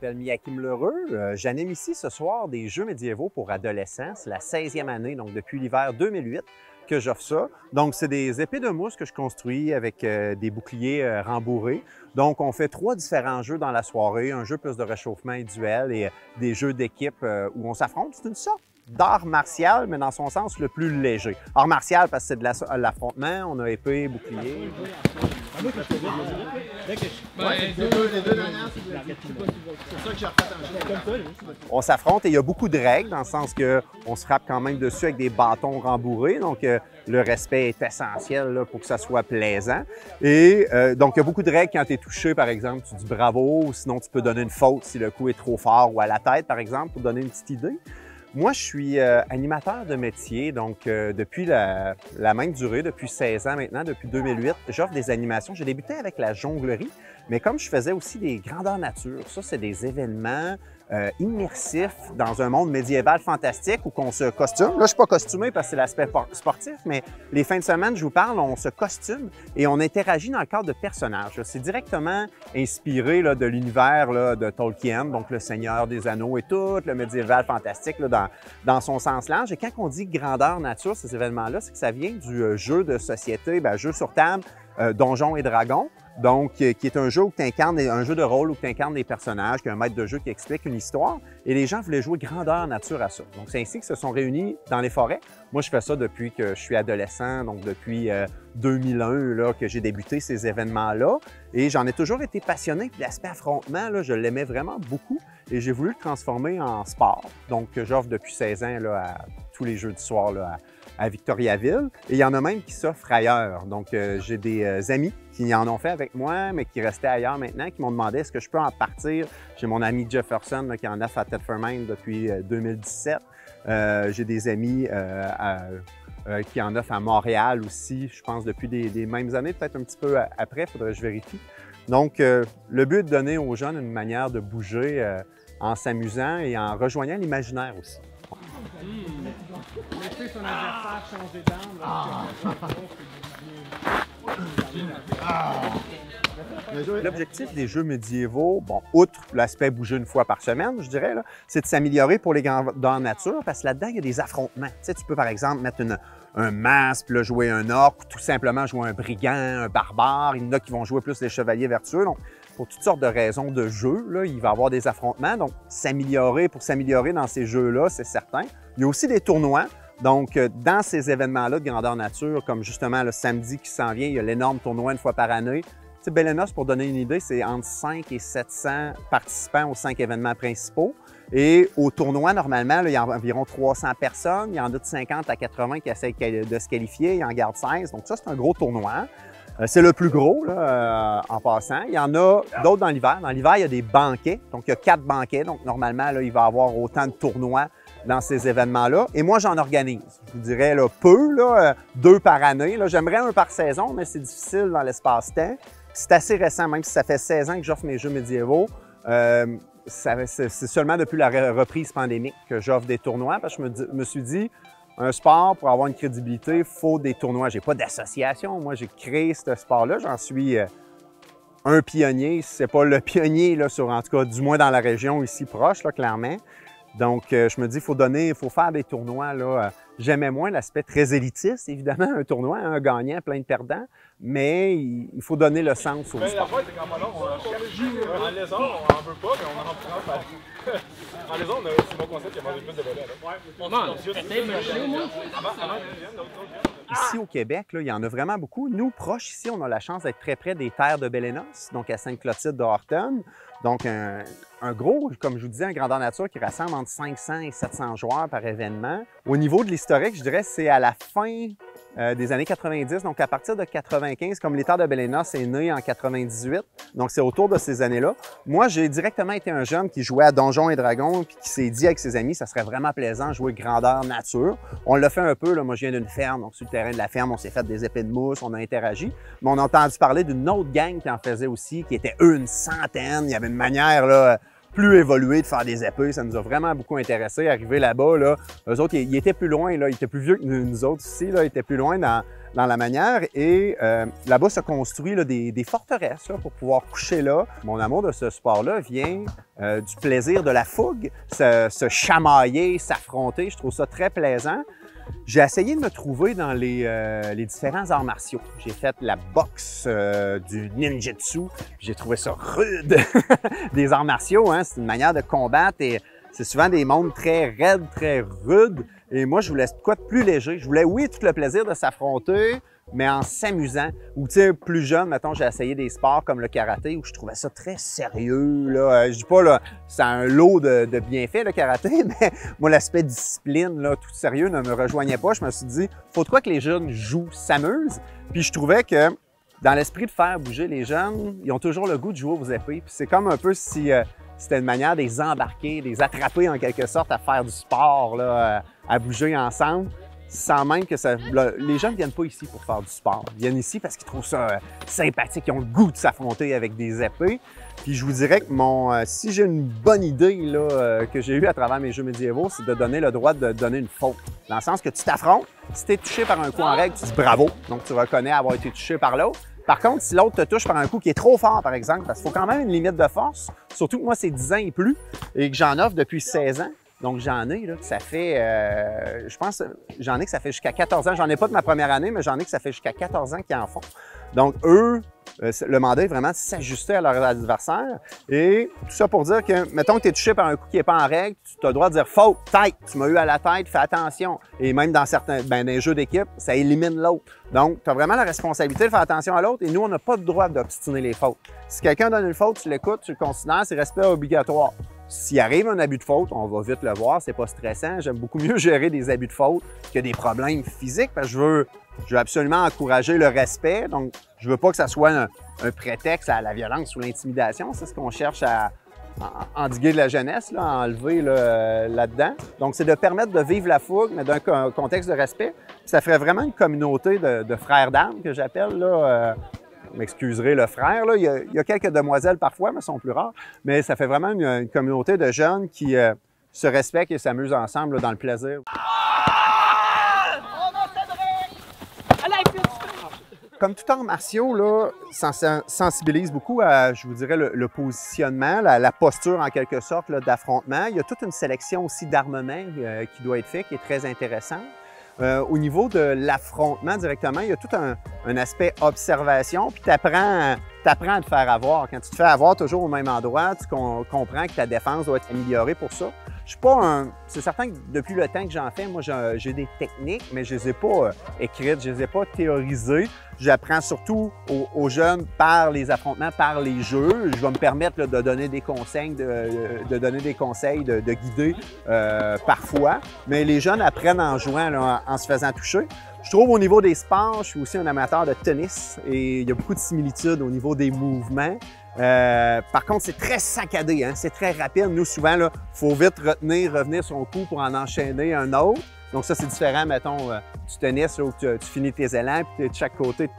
m'appelle Miakim Lheureux. J'anime ici ce soir des jeux médiévaux pour adolescents. C'est la 16e année, donc depuis l'hiver 2008 que j'offre ça. Donc, c'est des épées de mousse que je construis avec des boucliers rembourrés. Donc, on fait 3 différents jeux dans la soirée, un jeu plus de réchauffement et duel et des jeux d'équipe où on s'affronte. C'est une sorte d'art martial, mais dans son sens le plus léger. Art martial parce que c'est de l'affrontement, on a épée, bouclier. On s'affronte et il y a beaucoup de règles dans le sens qu'on se frappe quand même dessus avec des bâtons rembourrés. Donc, le respect est essentiel là, pour que ça soit plaisant. Et donc, il y a beaucoup de règles quand tu es touché, par exemple, tu dis bravo, ou sinon tu peux donner une faute si le coup est trop fort ou à la tête, par exemple, pour donner une petite idée. Moi, je suis animateur de métier, donc depuis la même durée, depuis 16 ans maintenant, depuis 2008, j'offre des animations. J'ai débuté avec la jonglerie, mais comme je faisais aussi des grandeurs nature, ça, c'est des événements immersifs dans un monde médiéval fantastique où on se costume. Là, je ne suis pas costumé parce que c'est l'aspect sportif, mais les fins de semaine, je vous parle, on se costume et on interagit dans le cadre de personnages. C'est directement inspiré là, de l'univers de Tolkien, donc le Seigneur des Anneaux et tout, le médiéval fantastique là, dans son sens large. Et quand on dit grandeur nature, ces événements-là, c'est que ça vient du jeu de société, jeu sur table, Donjons et Dragons. Donc, qui est un jeu où tu incarnes, un jeu de rôle où tu incarnes des personnages, qui a un maître de jeu qui explique une histoire. Et les gens voulaient jouer grandeur nature à ça. Donc, c'est ainsi qu'ils se sont réunis dans les forêts. Moi, je fais ça depuis que je suis adolescent, donc depuis 2001 là, que j'ai débuté ces événements-là. Et j'en ai toujours été passionné. Puis l'aspect affrontement, là, je l'aimais vraiment beaucoup. Et j'ai voulu le transformer en sport. Donc, j'offre depuis 16 ans là, à tous les jeux du soir là, à Victoriaville. Et il y en a même qui s'offrent ailleurs. Donc, j'ai des amis qui en ont fait avec moi, mais qui restaient ailleurs maintenant, qui m'ont demandé est-ce que je peux en partir. J'ai mon ami Jefferson là, qui en offre à Tetfermain depuis 2017. J'ai des amis qui en offrent à Montréal aussi, je pense depuis des mêmes années, peut-être un petit peu après, il faudrait que je vérifie. Donc, le but est de donner aux jeunes une manière de bouger en s'amusant et en rejoignant l'imaginaire aussi. Laisser son adversaire changer d'angle. L'objectif des jeux médiévaux, bon, outre l'aspect bouger une fois par semaine, je dirais, c'est de s'améliorer pour les grandeurs nature, parce que là-dedans, il y a des affrontements. Tu sais, tu peux par exemple mettre un masque, puis là, jouer un orc, ou tout simplement jouer un brigand, un barbare. Il y en a qui vont jouer plus les chevaliers vertueux. Donc, pour toutes sortes de raisons de jeu, là, il va y avoir des affrontements. Donc, pour s'améliorer dans ces jeux-là, c'est certain. Il y a aussi des tournois. Donc, dans ces événements-là de grandeur nature, comme justement le samedi qui s'en vient, il y a l'énorme tournoi une fois par année. Tu sais, Belenos, pour donner une idée, c'est entre 5 et 700 participants aux 5 événements principaux. Et au tournoi, normalement, là, il y a environ 300 personnes. Il y en a de 50 à 80 qui essaient de se qualifier. Il en garde 16. Donc, ça, c'est un gros tournoi. C'est le plus gros, là, en passant. Il y en a d'autres dans l'hiver. Dans l'hiver, il y a des banquets. Donc, il y a 4 banquets. Donc, normalement, là, il va y avoir autant de tournois dans ces événements-là. Et moi, j'en organise. Je vous dirais là, peu, là, 2 par année. J'aimerais 1 par saison, mais c'est difficile dans l'espace-temps. C'est assez récent, même si ça fait 16 ans que j'offre mes jeux médiévaux. C'est seulement depuis la reprise pandémique que j'offre des tournois, parce que je me suis dit, un sport, pour avoir une crédibilité, il faut des tournois. J'ai pas d'association. Moi, j'ai créé ce sport-là. J'en suis un pionnier. C'est pas le pionnier, là, en tout cas, du moins dans la région ici proche, là, clairement. Donc, je me dis, il faut faire des tournois. J'aimais moins l'aspect très élitiste, évidemment, un tournoi, un gagnant, plein de perdants, mais il faut donner le sens au sport. La c'est qu'en ballon, en lézard, on n'en veut pas, mais on en prend. En lézard, c'est mon concept qui a mangé plus de volets. Ici au Québec, là, il y en a vraiment beaucoup. Nous, proches ici, on a la chance d'être très près des terres de Belenos, donc à Sainte-Clotilde de Horton. Donc, un gros, comme je vous disais, un grandeur nature qui rassemble entre 500 et 700 joueurs par événement. Au niveau de l'historique, je dirais c'est à la fin des années 90, donc à partir de 95, comme les terres de Belenos est né en 98, donc c'est autour de ces années-là. Moi, j'ai directement été un jeune qui jouait à Donjons et Dragons puis qui s'est dit avec ses amis, ça serait vraiment plaisant de jouer grandeur nature. On l'a fait un peu, là, moi je viens d'une ferme, donc sur le terrain de la ferme, on s'est fait des épées de mousse, on a interagi, mais on a entendu parler d'une autre gang qui en faisait aussi, qui était eux une centaine. Il y avait une manière là, plus évolué de faire des épées. Ça nous a vraiment beaucoup intéressé. Arrivé là-bas, là, eux autres, ils étaient plus loin, là, ils étaient plus vieux que nous autres ici, là, ils étaient plus loin dans la manière. Et là-bas se construit là, des forteresses là, pour pouvoir coucher là. Mon amour de ce sport-là vient du plaisir de la fougue, se chamailler, s'affronter. Je trouve ça très plaisant. J'ai essayé de me trouver dans les différents arts martiaux. J'ai fait la boxe, du ninjutsu. J'ai trouvé ça rude. Des arts martiaux, hein, c'est une manière de combattre et c'est souvent des mondes très raides, très rudes. Et moi, je voulais quoi de plus léger. Je voulais, oui, tout le plaisir de s'affronter, mais en s'amusant. Ou, tu sais, plus jeune, mettons, j'ai essayé des sports comme le karaté où je trouvais ça très sérieux, là. Je dis pas, là, c'est un lot de bienfaits, le karaté, mais moi, l'aspect discipline, là, tout sérieux, ne me rejoignait pas. Je me suis dit, faut de quoi que les jeunes jouent, s'amusent. Puis je trouvais que dans l'esprit de faire bouger les jeunes, ils ont toujours le goût de jouer aux épées. Puis c'est comme un peu si c'était une manière de les embarquer, de les attraper en quelque sorte à faire du sport, là, à bouger ensemble. Sans même que ça... Les jeunes ne viennent pas ici pour faire du sport. Ils viennent ici parce qu'ils trouvent ça sympathique. Ils ont le goût de s'affronter avec des épées. Puis je vous dirais que si j'ai une bonne idée là, que j'ai eue à travers mes jeux médiévaux, c'est de donner le droit de donner une faute. Dans le sens que tu t'affrontes, si tu es touché par un coup en règle, tu dis bravo. Donc tu reconnais avoir été touché par l'autre. Par contre, si l'autre te touche par un coup qui est trop fort, par exemple, parce qu'il faut quand même une limite de force, surtout que moi, c'est 10 ans et plus, et que j'en offre depuis 16 ans, donc, j'en ai, là, que ça fait, je pense, j'en ai que ça fait jusqu'à 14 ans. J'en ai pas de ma première année, mais j'en ai que ça fait jusqu'à 14 ans qu'ils en font. Donc, eux, le mandat est vraiment de s'ajuster à leurs adversaires. Et tout ça pour dire que, mettons que tu es touché par un coup qui n'est pas en règle, tu as le droit de dire « faute, tête, tu m'as eu à la tête, fais attention ». Et même dans certains, dans les jeux d'équipe, ça élimine l'autre. Donc, tu as vraiment la responsabilité de faire attention à l'autre et nous, on n'a pas le droit d'obstiner les fautes. Si quelqu'un donne une faute, tu l'écoutes, tu le considères, c'est respect obligatoire. S'il arrive un abus de faute, on va vite le voir, c'est pas stressant. J'aime beaucoup mieux gérer des abus de faute que des problèmes physiques parce que je veux absolument encourager le respect. Donc, je veux pas que ça soit un prétexte à la violence ou l'intimidation. C'est ce qu'on cherche à endiguer de la jeunesse, là, à enlever là-dedans. Donc, c'est de permettre de vivre la fougue, mais d'un contexte de respect. Ça ferait vraiment une communauté de frères d'armes que j'appelle, là. M'excuserez le frère, là. Il y a quelques demoiselles parfois, mais elles sont plus rares. Mais ça fait vraiment une communauté de jeunes qui se respectent et s'amusent ensemble là, dans le plaisir. Comme tout art martiaux, là, sensibilise beaucoup à, je vous dirais, le positionnement, la posture en quelque sorte d'affrontement. Il y a toute une sélection aussi d'armement qui doit être fait, qui est très intéressante. Au niveau de l'affrontement directement, il y a tout un aspect observation, puis tu apprends à te faire avoir. Quand tu te fais avoir toujours au même endroit, tu comprends que ta défense doit être améliorée pour ça. Je suis pas un... C'est certain que depuis le temps que j'en fais, moi, j'ai des techniques, mais je les ai pas écrites, je les ai pas théorisées. J'apprends surtout aux jeunes par les affrontements, par les jeux. Je vais me permettre là, de donner des conseils, de guider parfois. Mais les jeunes apprennent en jouant, là, en se faisant toucher. Je trouve au niveau des sports, je suis aussi un amateur de tennis et il y a beaucoup de similitudes au niveau des mouvements. Par contre, c'est très saccadé, hein? C'est très rapide. Nous, souvent, il faut vite revenir son coup pour en enchaîner un autre. Donc ça, c'est différent, mettons, du tennis, là, où tu finis tes élans puis tu es de chaque côté de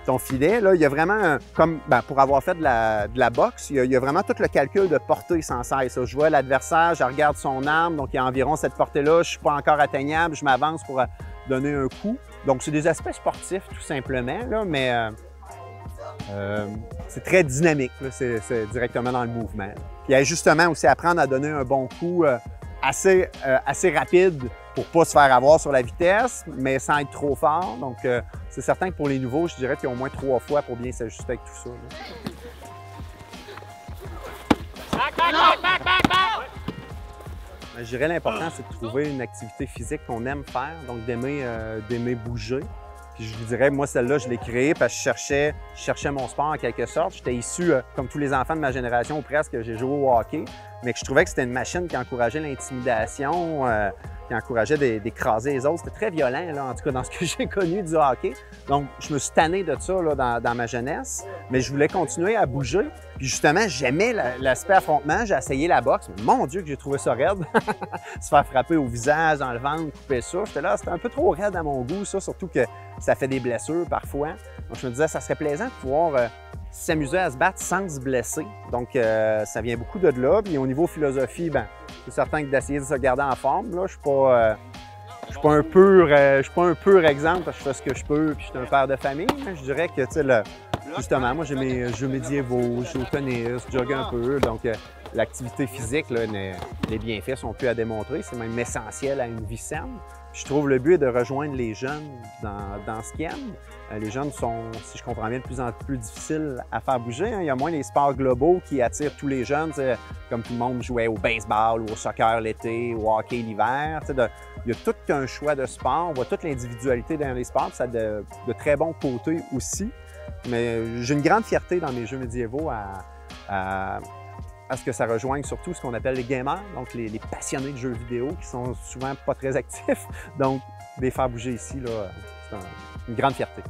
ton filet. Là, il y a vraiment, comme pour avoir fait de la boxe, il y a vraiment tout le calcul de portée sans cesse. Je vois l'adversaire, je regarde son arme, donc il y a environ cette portée-là, je ne suis pas encore atteignable, je m'avance pour donner un coup. Donc c'est des aspects sportifs tout simplement, là, mais c'est très dynamique, c'est directement dans le mouvement. Puis justement aussi apprendre à donner un bon coup assez rapide pour ne pas se faire avoir sur la vitesse, mais sans être trop fort. Donc c'est certain que pour les nouveaux, je dirais qu'il y a au moins 3 fois pour bien s'ajuster avec tout ça. Je dirais l'important, c'est de trouver une activité physique qu'on aime faire, donc d'aimer bouger. Puis je vous dirais, moi, celle-là, je l'ai créée parce que je cherchais mon sport en quelque sorte. J'étais issu, comme tous les enfants de ma génération, presque, j'ai joué au hockey, mais que je trouvais que c'était une machine qui encourageait l'intimidation, qui encourageait d'écraser les autres. C'était très violent, là, en tout cas, dans ce que j'ai connu du hockey. Donc, je me suis tanné de ça là, dans ma jeunesse, mais je voulais continuer à bouger. Puis justement, j'aimais l'aspect affrontement. J'ai essayé la boxe, mais mon Dieu que j'ai trouvé ça raide. Se faire frapper au visage, dans le ventre, couper ça. J'étais là, c'était un peu trop raide à mon goût, ça, surtout que ça fait des blessures parfois. Donc, je me disais, ça serait plaisant de pouvoir s'amuser à se battre sans se blesser. Donc, ça vient beaucoup de là. Puis au niveau philosophie, ben, c'est certain que d'essayer de se garder en forme. Là, je suis pas un pur exemple parce que je fais ce que je peux puis je suis un père de famille. Mais je dirais que, tu sais, justement, moi, j'ai mes jeux médiévaux, je joue au tennis, je jogue un peu. Donc, l'activité physique, là, les bienfaits sont plus à démontrer. C'est même essentiel à une vie saine. Je trouve le but est de rejoindre les jeunes dans ce qu'ils aiment. Les jeunes sont, si je comprends bien, de plus en plus difficiles à faire bouger. Il y a moins les sports globaux qui attirent tous les jeunes, comme tout le monde jouait au baseball ou au soccer l'été, au hockey l'hiver. Il y a tout un choix de sport. On voit toute l'individualité dans les sports. Ça a de très bons côtés aussi. Mais j'ai une grande fierté dans mes jeux médiévaux à ce que ça rejoigne surtout ce qu'on appelle les gamers, donc les passionnés de jeux vidéo qui sont souvent pas très actifs. Donc, les faire bouger ici, là, c'est une grande fierté.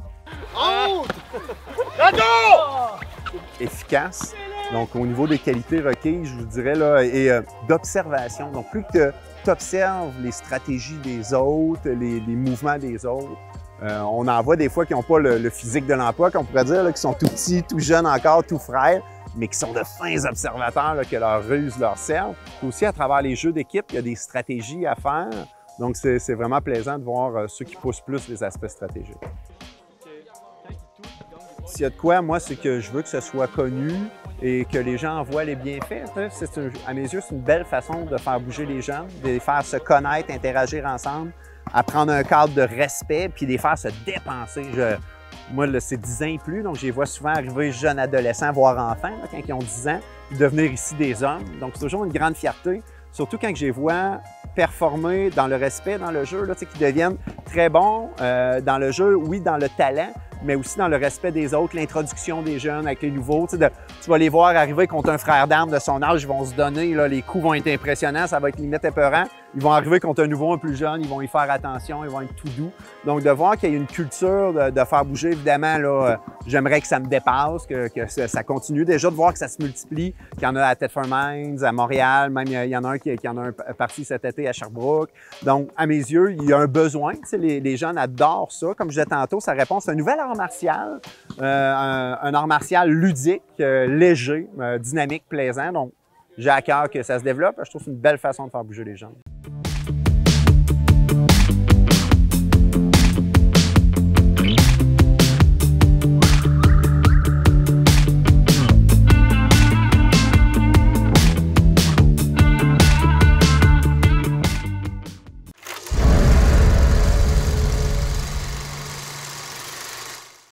Efficace. Donc, au niveau des qualités requises, je vous dirais, là, et d'observation. Donc, plus que tu observes les stratégies des autres, les mouvements des autres, on en voit des fois qui n'ont pas le physique de l'emploi, qu'on pourrait dire, là, qui sont tout petits, tout jeunes encore, tout frêles, mais qui sont de fins observateurs, là, que leur ruse leur serve. Aussi, à travers les jeux d'équipe, il y a des stratégies à faire. Donc, c'est vraiment plaisant de voir ceux qui poussent plus les aspects stratégiques. S'il y a de quoi, moi, c'est que je veux que ce soit connu et que les gens en voient les bienfaits. À mes yeux, c'est une belle façon de faire bouger les gens, de les faire se connaître, interagir ensemble, apprendre un cadre de respect, puis les faire se dépenser. Moi, c'est 10 ans et plus, donc je les vois souvent arriver jeunes adolescents, voire enfants, là, quand ils ont 10 ans, devenir ici des hommes. Donc, c'est toujours une grande fierté, surtout quand je les vois performer dans le respect dans le jeu, qu'ils deviennent très bons dans le jeu, oui, dans le talent, mais aussi dans le respect des autres, l'introduction des jeunes avec les nouveaux. Tu vas les voir arriver contre un frère d'armes de son âge, ils vont se donner, là, les coups vont être impressionnants, ça va être limite épeurant. Ils vont arriver contre un nouveau, un plus jeune, ils vont y faire attention, ils vont être tout doux. Donc, de voir qu'il y a une culture de faire bouger, évidemment, là, j'aimerais que ça me dépasse, que ça continue. Déjà, de voir que ça se multiplie, qu'il y en a à Thetford Mines, à Montréal, même il y en a un qui en a un parti cet été à Sherbrooke. Donc, à mes yeux, il y a un besoin. Les jeunes adorent ça. Comme je disais tantôt, ça répond à un nouvel art martial, un art martial ludique, léger, dynamique, plaisant. Donc, j'ai à cœur que ça se développe. Je trouve que c'est une belle façon de faire bouger les jeunes.